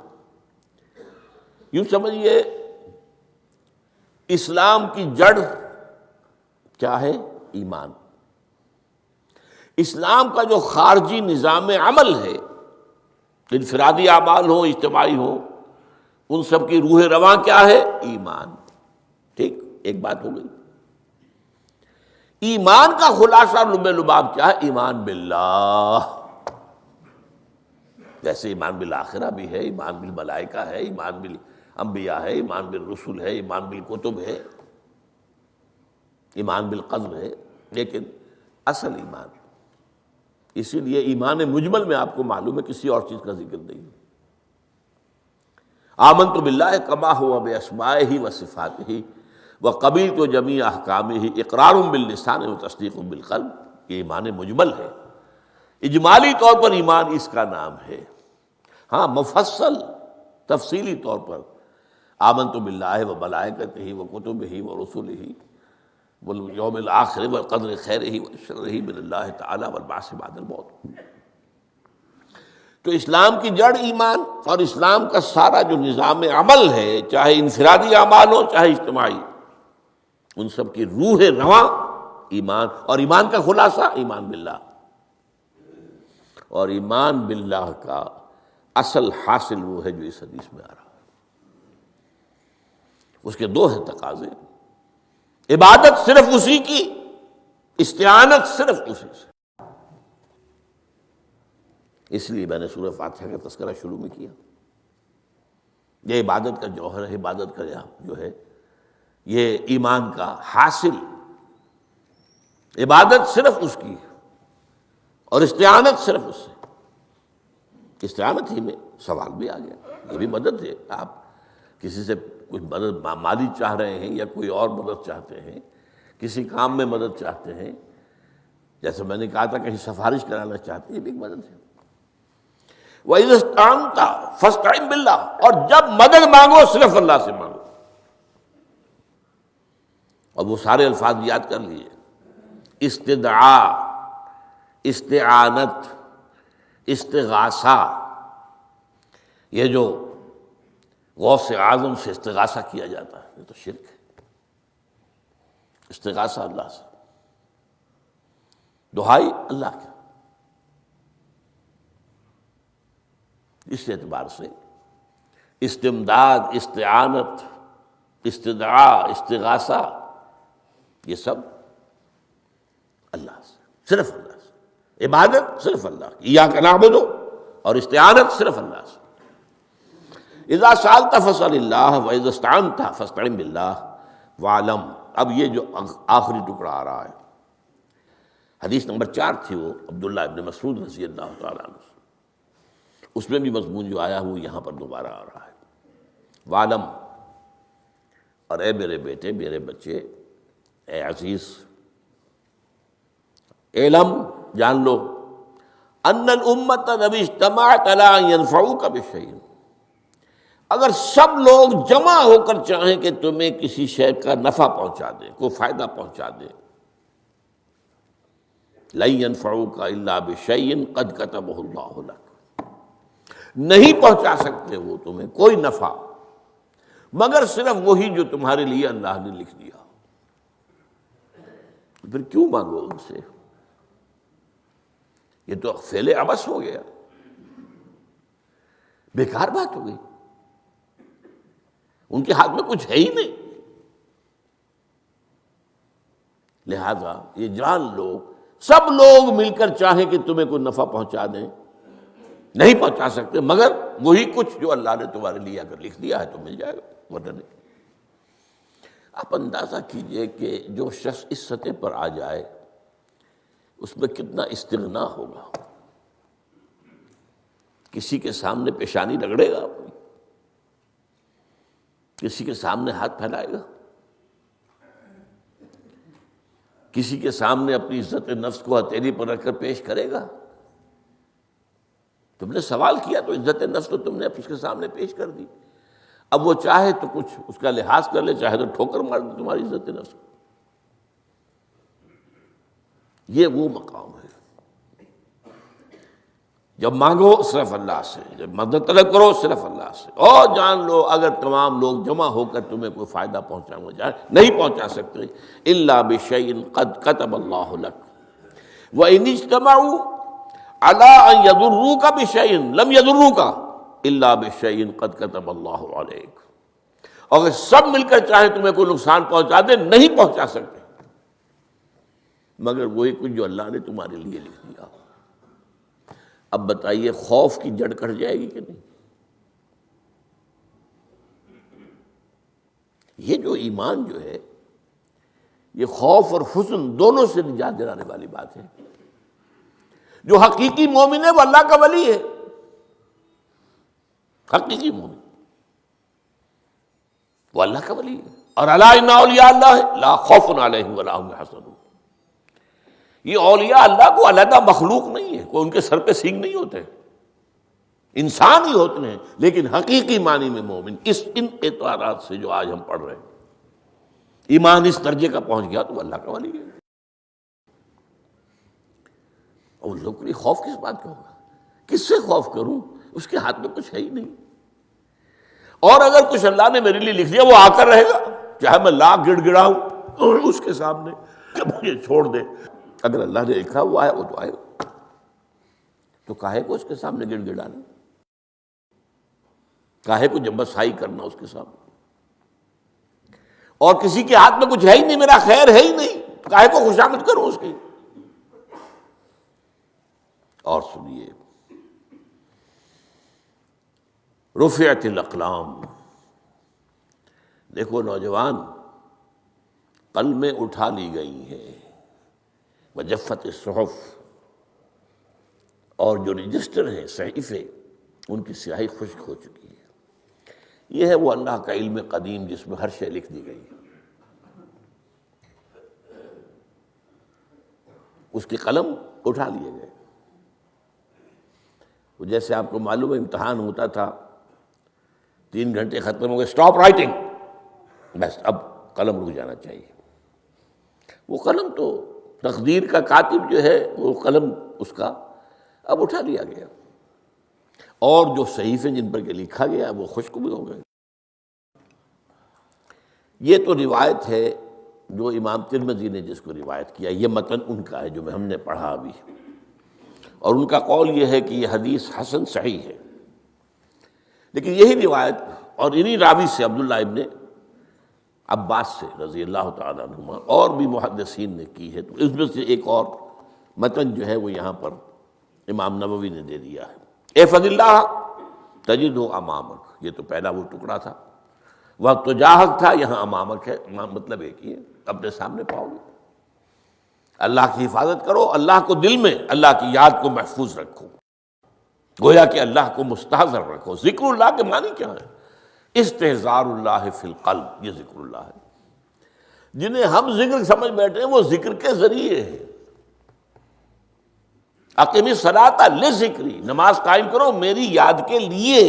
یوں سمجھیے اسلام کی جڑ کیا ہے؟ ایمان۔ اسلام کا جو خارجی نظام عمل ہے، انفرادی اعمال ہو، اجتماعی ہو، ان سب کی روح رواں کیا ہے؟ ایمان۔ ٹھیک، ایک بات ہو گئی۔ ایمان کا خلاصہ لب لباب کیا ہے؟ ایمان باللہ۔ جیسے ایمان بالآخرہ بھی ہے، ایمان بالملائکہ ہے، ایمان بالانبیاء ہے، ایمان بالرسل ہے، ایمان بالکتب ہے، ایمان بالقدر ہے، لیکن اصل ایمان، اسی لیے ایمان مجمل میں آپ کو معلوم ہے کسی اور چیز کا ذکر نہیں ہے۔ آمنت باللہ کما ہوا باسمائہ وصفاتہ وقبلت جمیع احکامہ اقرار باللسان وتصدیق بالقلب۔ یہ ایمان مجمل ہے، اجمالی طور پر ایمان اس کا نام ہے۔ ہاں، مفصل تفصیلی طور پر آمنت باللہ وملائکتہ وکتبہ ورسلہ والیوم الآخر والقدر خیرہ وشرہ من اللہ تعالی والبعث بعد الموت۔ تو اسلام کی جڑ ایمان، اور اسلام کا سارا جو نظام عمل ہے، چاہے انفرادی اعمال ہو چاہے اجتماعی، ان سب کی روح رواں ایمان، اور ایمان کا خلاصہ ایمان باللہ۔ اور ایمان باللہ کا اصل حاصل وہ ہے جو اس حدیث میں آ رہا ہے۔ اس کے دو ہیں تقاضے، عبادت صرف اسی کی، استعانت صرف اسی سے۔ اس لیے میں نے سورہ فاتحہ کا تذکرہ شروع میں کیا۔ یہ عبادت کا جوہر ہے، عبادت کا جو ہے یہ ایمان کا حاصل، عبادت صرف اس کی اور استعانت صرف اس سے۔ استعانت ہی میں سوال بھی آ گیا، یہ بھی مدد ہے۔ آپ کسی سے کچھ مدد مالی چاہ رہے ہیں یا کوئی اور مدد چاہتے ہیں، کسی کام میں مدد چاہتے ہیں، جیسے میں نے کہا تھا کہیں سفارش کرانا چاہتے ہیں، یہ بھی ایک مدد ہے۔ وَإِذَا اسْتَعَنْتَ فَاسْتَعِنْ بِاللَّهِ، اور جب مدد مانگو صرف اللہ سے مانگو۔ اور وہ سارے الفاظ یاد کر لیے، استدعاء، استعانت، استغاثہ۔ یہ جو غوث اعظم سے استغاثہ کیا جاتا ہے، یہ تو شرک ہے۔ استغاثہ اللہ سے، دعائی اللہ کی۔ اس اعتبار سے استمداد، استعانت، استدعاء، استغاثہ، یہ سب اللہ سے، صرف اللہ سے۔ عبادت صرف اللہ کی، ایاک نعبد، اور استعانت صرف اللہ سے۔ اذا سألت فاسأل اللہ واذا استعنت فاستعن باللہ واعلم۔ اب یہ جو آخری ٹکڑا آ رہا ہے، حدیث نمبر 4 تھی وہ عبداللہ ابن مسعود رضی اللہ تعالیٰ عنہ، اس میں بھی مضمون جو آیا وہ یہاں پر دوبارہ آ رہا ہے۔ وعلم، اور اے میرے بیٹے، میرے بچے، اے عزیز، علم، جان لو، ان الامت لو اجتمعت علی ان ينفعوک بشیء، اگر سب لوگ جمع ہو کر چاہیں کہ تمہیں کسی شے کا نفع پہنچا دیں، کوئی فائدہ پہنچا دیں، لن ينفعوک الا بشیء قد کتبہ اللہ لک، نہیں پہنچا سکتے وہ تمہیں کوئی نفع مگر صرف وہی جو تمہارے لیے اللہ نے لکھ دیا۔ پھر کیوں مانگو ان سے؟ یہ تو فعل عبث ہو گیا، بیکار بات ہو گئی، ان کے ہاتھ میں کچھ ہے ہی نہیں۔ لہذا یہ جان لو، سب لوگ مل کر چاہیں کہ تمہیں کوئی نفع پہنچا دیں، نہیں پہنچا سکتے مگر وہی کچھ جو اللہ نے تمہارے لیے اگر لکھ دیا ہے تو مل جائے گا، ورنہ نہیں۔ آپ اندازہ کیجئے کہ جو شخص اس سطح پر آ جائے اس میں کتنا استغنا ہوگا۔ کسی کے سامنے پیشانی رگڑے گا اپنی، کسی کے سامنے ہاتھ پھیلائے گا، کسی کے سامنے اپنی عزت نفس کو ہتھیلی پر رکھ کر پیش کرے گا۔ تم نے سوال کیا تو عزت نفس تو تم نے اس کے سامنے پیش کر دی۔ اب وہ چاہے تو کچھ اس کا لحاظ کر لے، چاہے تو ٹھوکر مار دے تمہاری عزت نفس کو۔ یہ وہ مقام ہے، جب مانگو صرف اللہ سے، جب مدد طلب کرو صرف اللہ سے، اور جان لو اگر تمام لوگ جمع ہو کر تمہیں کوئی فائدہ پہنچانا جائے نہیں پہنچا سکتے، الا بشیء قد کتب اللہ لک وان اجتمعوا علی ان یضروک بشیء لم یضروک الا بشیء قد کتب اللہ علیک، اگر سب مل کر چاہے تمہیں کوئی نقصان پہنچا دے نہیں پہنچا سکتے مگر وہی کچھ جو اللہ نے تمہارے لیے لکھ دیا۔ اب بتائیے خوف کی جڑ کٹ جائے گی کہ نہیں؟ یہ جو ایمان جو ہے یہ خوف اور حزن دونوں سے نجات دلانے والی بات ہے۔ جو حقیقی مومن ہے وہ اللہ کا ولی ہے، حقیقی مومن وہ اللہ کا ولی ہے۔ اور الا ان اولیاء اللہ لا خوف علیہم ولا هم يحزنون، یہ اولیاء اللہ کو علیحدہ مخلوق نہیں ہے، کوئی ان کے سر پہ سینگ نہیں ہوتے، انسان ہی ہوتے ہیں، لیکن حقیقی معنی میں مومن ان اعتبارات سے جو آج ہم پڑھ رہے ہیں، ایمان اس درجے کا پہنچ گیا تو اللہ کا ولی ہے۔ اور لوگ کے لیے خوف کس بات کا ہوگا؟ کس سے خوف کروں؟ اس کے ہاتھ میں کچھ ہے ہی نہیں، اور اگر کچھ اللہ نے میرے لیے لکھ دیا وہ آ کر رہے گا، چاہے میں لاکھ گڑ گڑاؤں اور اس کے سامنے کہ مجھے چھوڑ دے، اگر اللہ نے لکھا وہ آئے وہ تو آئے، تو کاہے کو اس کے سامنے گڑ گڑانا، کاہے کو جبسائی کرنا اس کے سامنے، اور کسی کے ہاتھ میں کچھ ہے ہی نہیں، میرا خیر ہے ہی نہیں، کاہے کو خوشامد کروں اس کی۔ اور سنیے، رفعت الاقلام، دیکھو نوجوان، قلمیں اٹھا لی گئی ہیں، وجفت الصحف، اور جو رجسٹر ہیں صحیفے ان کی سیاہی خشک ہو چکی ہے۔ یہ ہے وہ اللہ کا علم قدیم جس میں ہر شے لکھ دی گئی ہے۔ اس کے قلم اٹھا لیے گئے، وہ جیسے آپ کو معلوم ہے امتحان ہوتا تھا، 3 گھنٹے ختم ہو گئے، اسٹاپ رائٹنگ، بس اب قلم رک جانا چاہیے۔ وہ قلم تو تقدیر کا کاتب جو ہے وہ قلم اس کا اب اٹھا لیا گیا، اور جو صحیفے جن پر کے لکھا گیا وہ خشک بھی ہو گئے۔ یہ تو روایت ہے جو امام ترمذی نے جس کو روایت کیا، یہ متن ان کا ہے جو ہم نے پڑھا ابھی، اور ان کا قول یہ ہے کہ یہ حدیث حسن صحیح ہے، لیکن یہی روایت اور انہی راوی سے عبداللہ ابن عباس سے رضی اللہ تعالیٰ عنہما اور بھی محدثین نے کی ہے، تو اس میں سے ایک اور متن جو ہے وہ یہاں پر امام نووی نے دے دیا ہے۔ احفظ اللہ تجدہ امامک، یہ تو پہلا وہ ٹکڑا تھا، وقت تو جاہک تھا، یہاں امامک ہے، مطلب ایک ہی ہے، اپنے سامنے پاؤ گے۔ اللہ کی حفاظت کرو، اللہ کو دل میں، اللہ کی یاد کو محفوظ رکھو، گویا کہ اللہ کو مستحضر رکھو۔ ذکر اللہ کے معنی کیا ہے؟ استحضار اللہ فی القلب، یہ ذکر اللہ ہے۔ جنہیں ہم ذکر سمجھ بیٹھے ہیں وہ ذکر کے ذریعے ہے۔ اقیم الصلاۃ لذکری، نماز قائم کرو میری یاد کے لیے،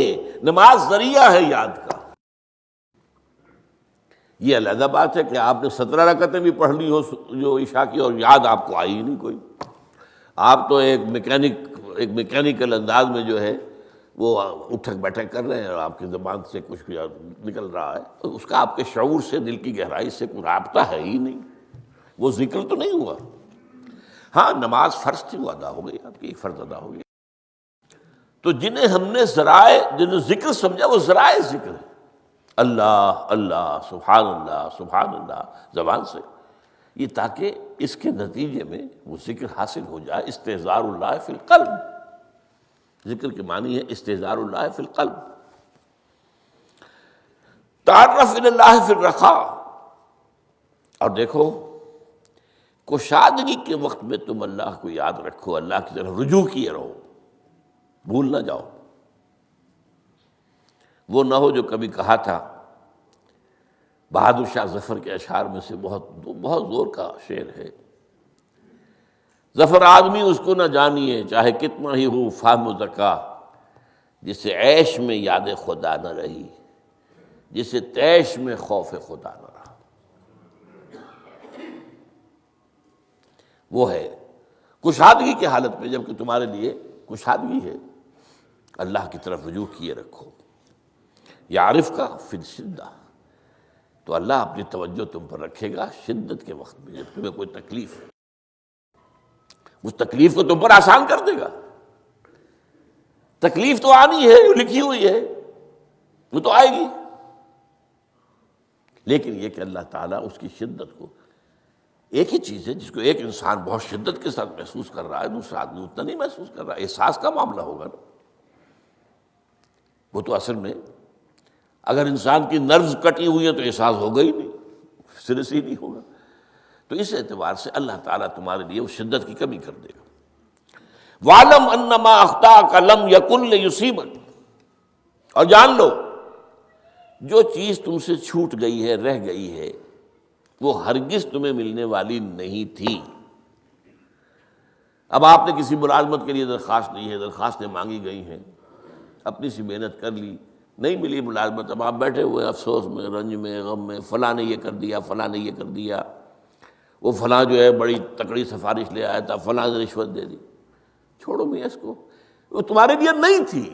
نماز ذریعہ ہے یاد کا۔ یہ علیحدہ بات ہے کہ آپ نے 17 رکعتیں بھی پڑھ لی ہو جو عشاء کی اور یاد آپ کو آئی ہی نہیں کوئی، آپ تو ایک میکینیکل انداز میں جو ہے وہ اٹھک بیٹھک کر رہے ہیں اور آپ کی زبان سے کچھ نکل رہا ہے، اس کا آپ کے شعور سے، دل کی گہرائی سے کوئی رابطہ ہے ہی نہیں، وہ ذکر تو نہیں ہوا۔ ہاں نماز فرض تھی وہ ادا ہو گئی، آپ کی فرض ادا ہو گئی۔ تو جنہیں ہم نے ذرائع، جنہیں ذکر سمجھا وہ ذرائع ذکر ہے، اللہ اللہ سبحان اللہ زبان سے، یہ تاکہ اس کے نتیجے میں وہ ذکر حاصل ہو جائے۔ استحضار اللہ فی القلب، ذکر کے معنی ہے استحضار اللہ فی القلب۔ تعرف الی اللہ فی الرخاء، اور دیکھو کشادگی کے وقت میں تم اللہ کو یاد رکھو، اللہ کی طرف رجوع کیے رہو، بھول نہ جاؤ۔ وہ نہ ہو جو کبھی کہا تھا، بہادر شاہ ظفر کے اشعار میں سے بہت زور کا شعر ہے، ظفر آدمی اس کو نہ جانیے چاہے کتنا ہی ہو فہم و ذکا، جسے عیش میں یاد خدا نہ رہی، جسے طیش میں خوف خدا نہ رہا۔ وہ ہے کشادگی کی حالت میں، جبکہ تمہارے لیے کشادگی ہے، اللہ کی طرف رجوع کیے رکھو۔ یعرف کا فی الشدہ، تو اللہ اپنی توجہ تم پر رکھے گا شدت کے وقت میں، جب تمہیں کوئی تکلیف ہے، اس تکلیف کو تم پر آسان کر دے گا۔ تکلیف تو آنی ہے، جو لکھی ہوئی ہے وہ تو آئے گی، لیکن یہ کہ اللہ تعالیٰ اس کی شدت کو، ایک ہی چیز ہے جس کو ایک انسان بہت شدت کے ساتھ محسوس کر رہا ہے، دوسرا آدمی اتنا نہیں محسوس کر رہا ہے، احساس کا معاملہ ہوگا نا۔ وہ تو اصل میں اگر انسان کی نروز کٹی ہوئی ہے تو احساس ہوگا ہی نہیں، سرے سے ہی نہیں ہوگا۔ تو اس اعتبار سے اللہ تعالیٰ تمہارے لیے اس شدت کی کمی کر دے گا۔ وَاعْلَمْ أَنَّمَا أَخْطَأَكَ لَمْ يَكُنْ لِيُصِيبَكَ، اور جان لو جو چیز تم سے چھوٹ گئی ہے، رہ گئی ہے، وہ ہرگز تمہیں ملنے والی نہیں تھی۔ اب آپ نے کسی ملازمت کے لیے درخواست دی ہے، درخواستیں مانگی گئی ہیں، اپنی سی محنت کر لی، نہیں ملی ملازمت، اب آپ بیٹھے ہوئے افسوس میں، رنج میں، غم میں، فلاں نے یہ کر دیا، فلاں نے یہ کر دیا، وہ فلاں جو ہے بڑی تکڑی سفارش لے آیا تھا، فلاں نے رشوت دے دی۔ چھوڑو میاں اس کو، وہ تمہارے لیے نہیں تھی۔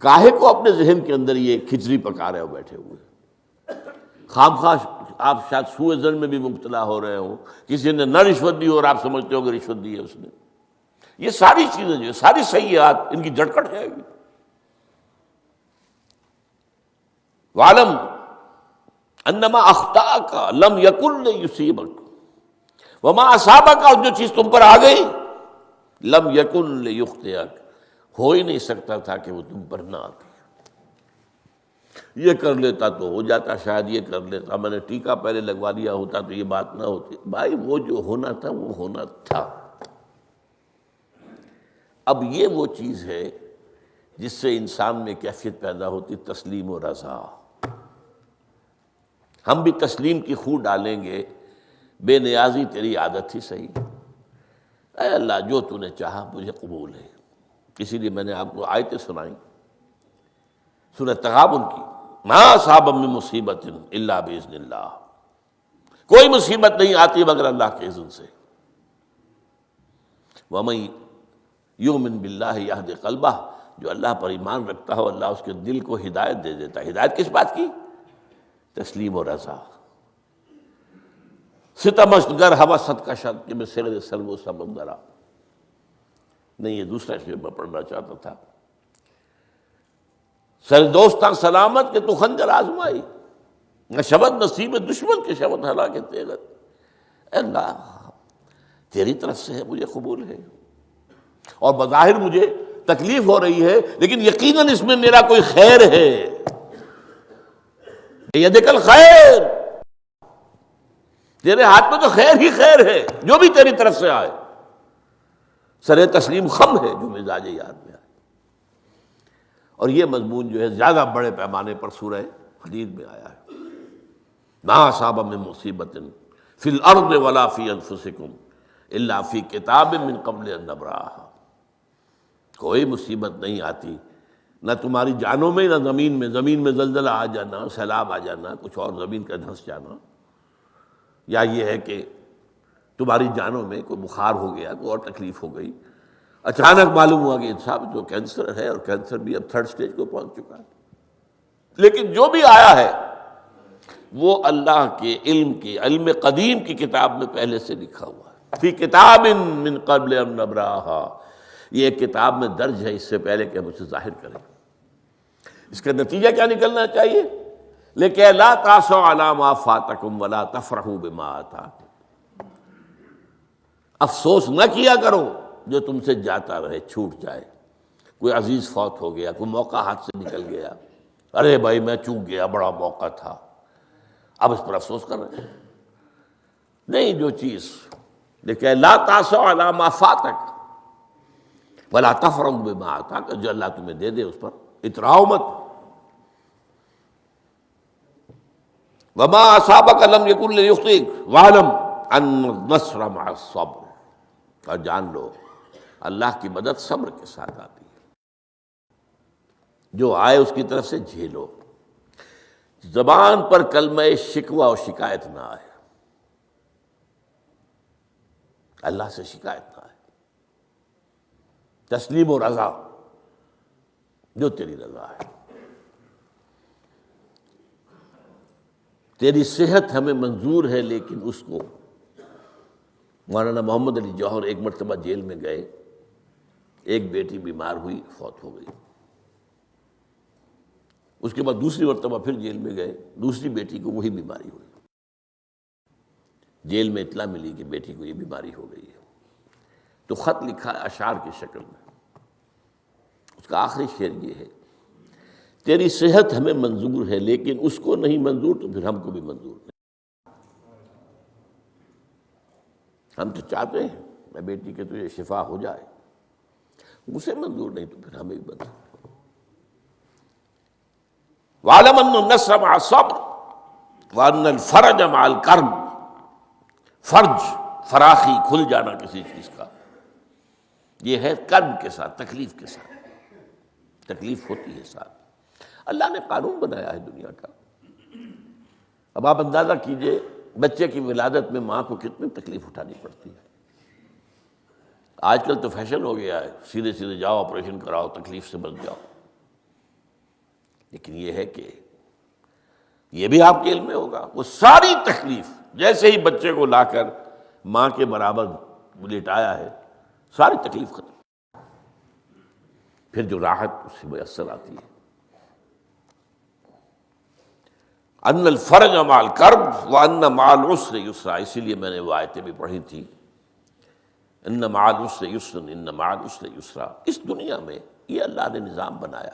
کاہے کو اپنے ذہن کے اندر یہ کھچڑی پکا رہے ہو بیٹھے ہوئے؟ خام خواہ آپ شاید سوء ظن میں بھی مبتلا ہو رہے ہو، کسی نے نہ رشوت دی اور آپ سمجھتے ہو کہ رشوت دی ہے اس نے۔ یہ ساری چیزیں جو ساری سیئات، ان کی جڑ کٹ جائے گی۔ وَاعْلَمْ أَنَّمَا أَخْطَأَكَ لَمْ يَكُنْ لِيُصِيبَكَ وَمَا أَصَابَكَ، اور جو چیز تم پر آ گئی، لَمْ يَكُنْ لِيُخْطِئَكَ، ہو ہی نہیں سکتا تھا کہ وہ تم پر نہ آتی۔ یہ کر لیتا تو ہو جاتا، شاید یہ کر لیتا، میں نے ٹیکا پہلے لگوا دیا ہوتا تو یہ بات نہ ہوتی۔ بھائی وہ جو ہونا تھا وہ ہونا تھا۔ اب یہ وہ چیز ہے جس سے انسان میں کیفیت پیدا ہوتی تسلیم و رضا۔ ہم بھی تسلیم کی خو ڈالیں گے، بے نیازی تیری عادت ہی صحیح، اے اللہ جو تو نے چاہا مجھے قبول ہے۔ اسی لیے میں نے آپ کو آیتیں سنائیں سورہ تغابن کی، ما اصاب من مصیبت الا باذن اللہ، کوئی مصیبت نہیں آتی مگر اللہ کے اذن سے۔ ومن یؤمن باللہ یہد قلبہ، جو اللہ پر ایمان رکھتا ہو اللہ اس کے دل کو ہدایت دے دیتا ہے۔ ہدایت کس بات کی؟ تسلیم و رضا۔ ستمست گر حوست کا شد کہ میں سر سلو سمندرا، نہیں یہ دوسرا شعر میں پڑھنا چاہتا تھا۔ سر دوستاں سلامت کہ تو خنجر آزمائی، نہ شبد نصیب دشمن کے شبد ہلاکے تیغت۔ اے اللہ تیری طرف سے ہے، مجھے قبول ہے، اور بظاہر مجھے تکلیف ہو رہی ہے لیکن یقیناً اس میں میرا کوئی خیر ہے۔ یدک الخیر، تیرے ہاتھ میں تو خیر ہی خیر ہے، جو بھی تیری طرف سے آئے۔ سر تسلیم خم ہے جو مزاج یاد میں آئے۔ اور یہ مضمون جو ہے زیادہ بڑے پیمانے پر سورہ حدید میں آیا ہے۔ ما اصاب من مصیبت فی الارض ولا فی انفسکم الا فی کتاب من قبل ان نبرأھا، کوئی مصیبت نہیں آتی نہ تمہاری جانوں میں نہ زمین میں، زمین میں زلزلہ آ جانا، سیلاب آ جانا، کچھ اور زمین کا دھنس جانا، یا یہ ہے کہ تمہاری جانوں میں کوئی بخار ہو گیا، کوئی اور تکلیف ہو گئی، اچانک معلوم ہوا کہ صاحب جو کینسر ہے، اور کینسر بھی اب 3rd سٹیج کو پہنچ چکا ہے، لیکن جو بھی آیا ہے وہ اللہ کے علم قدیم کی کتاب میں پہلے سے لکھا ہوا ہے۔ فی کتاب من قبل ان نبرأھا، یہ ایک کتاب میں درج ہے اس سے پہلے کہ ہم اسے ظاہر کریں۔ اس کا نتیجہ کیا نکلنا چاہیے؟ لیکن لا تاسوا علی ما فاتکم ولا تفرحوا بما آتاکم، افسوس نہ کیا کرو جو تم سے جاتا رہے، چھوٹ جائے۔ کوئی عزیز فوت ہو گیا، کوئی موقع ہاتھ سے نکل گیا، ارے بھائی میں چوک گیا، بڑا موقع تھا، اب اس پر افسوس کر رہے ہیں؟ نہیں، جو چیز لیکن لا تاسوا علی ما فاتک ولا تفرحوا بما آتاک، جو اللہ تمہیں دے دے اس پر اتراؤ مت۔ وما اصابک لم یکن لیخطئک واعلم ان النصر مع الصبر، اور جان لو اللہ کی مدد صبر کے ساتھ آتی ہے، جو آئے اس کی طرف سے جھیلو۔ زبان پر کلمہ شکوہ اور شکایت نہ آئے، اللہ سے شکایت نہ آئے، تسلیم و رضا، جو تیری رضا ہے۔ تیری صحت ہمیں منظور ہے، لیکن اس کو مولانا محمد علی جوہر ایک مرتبہ جیل میں گئے، ایک بیٹی بیمار ہوئی، فوت ہو گئی۔ اس کے بعد دوسری مرتبہ پھر جیل میں گئے، دوسری بیٹی کو وہی بیماری ہوئی۔ جیل میں اطلاع ملی کہ بیٹی کو یہ بیماری ہو گئی ہے، تو خط لکھا اشعار کی شکل میں۔ اس کا آخری شعر یہ ہے، تیری صحت ہمیں منظور ہے، لیکن اس کو نہیں منظور تو پھر ہم کو بھی منظور نہیں۔ ہم تو چاہتے ہیں میں بیٹی کے تجھے شفا ہو جائے، اسے منظور نہیں تو پھر ہمیں بھی منظور۔ وَاعْلَمْ أَنَّ النَّصْرَ مَعَ الصَّبْرِ وَأَنَّ الْفَرَجَ مَعَ الْكَرْبِ۔ فرج، فراخی، کھل جانا کسی چیز کا، یہ ہے کرب کے ساتھ، تکلیف کے ساتھ، تکلیف ہوتی ہے ساتھ۔ اللہ نے قانون بنایا ہے دنیا کا۔ اب آپ اندازہ کیجئے بچے کی ولادت میں ماں کو کتنی تکلیف اٹھانی پڑتی ہے۔ آج کل تو فیشن ہو گیا ہے، سیدھے سیدھے جاؤ، آپریشن کراؤ، تکلیف سے بچ جاؤ، لیکن یہ ہے کہ یہ بھی آپ کے علم میں ہوگا، وہ ساری تکلیف جیسے ہی بچے کو لا کر ماں کے برابر لٹایا ہے، ساری تکلیف ختم، پھر جو راحت اس سے میسر آتی ہے۔ ان الفرج مع الکرب وان مع العسر یسرا، اسی لیے میں نے وہ آیتیں بھی پڑھی تھی، ان مع العسر یسرا، ان مع العسر یسرا۔ اس دنیا میں یہ اللہ نے نظام بنایا،